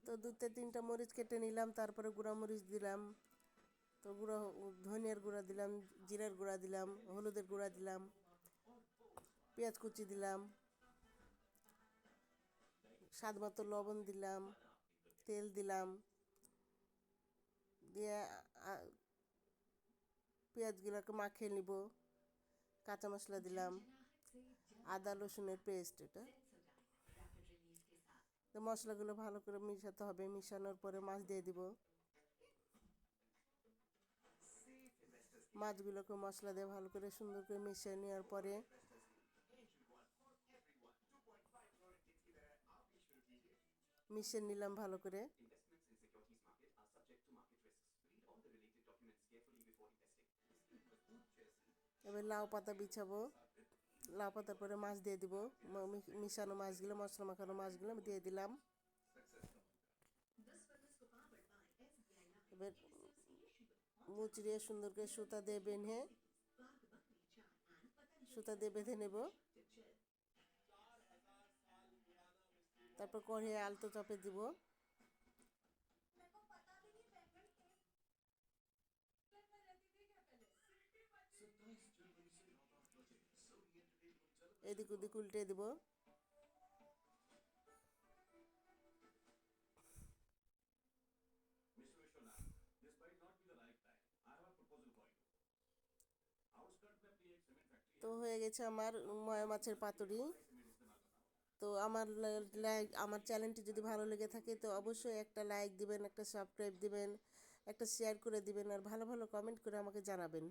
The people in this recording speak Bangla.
তো 2-3টা মরিচ কেটে নিলাম, তারপরে গুঁড়া মরিচ দিলাম, তো ধনিয়ার গুঁড়া দিলাম, জিরার গুঁড়া দিলাম, হলুদের গুঁড়া দিলাম, পেঁয়াজ কুচি দিলাম, স্বাদ মতো লবণ দিলাম, তেল দিলাম, দিয়ে পেঁয়াজগুলোকে মাখিয়ে নিব। কাঁচা মশলা দিলাম, আদা রসুনের পেস্ট এটা। তো মশলাগুলো ভালো করে মিশাতে হবে, মিশানোর পরে মাছ দিয়ে দিব। মাছগুলোকে মশলা দিয়ে ভালো করে সুন্দর করে মিশিয়ে নেওয়ার পরে মিশিয়ে নিলাম ভালো করে। এবার লাউ পাতা বিছাবো, লাউ পাতার পরে মাছ দিয়ে দিব, মিশানো মাছগুলো, মশলা মাখানো মাছগুলো আমি দিয়ে দিলাম। এবার মুচড়িয়ে সুন্দর করে সুতা দিয়ে বেঁধে নেব। তারপর কড়াইয়ে আলতো চাপে দিব। এদিক ওদিক উল্টে দিব। তো হয়ে গেছে আমার ময়া মাছের পাতুরি। তো আমার চ্যানেলটি যদি ভালো লেগে থাকে তো অবশ্যই একটা লাইক দিবেন, একটা সাবস্ক্রাইব দিবেন, একটা শেয়ার করে দিবেন, আর ভালো ভালো কমেন্ট করে আমাকে জানাবেন।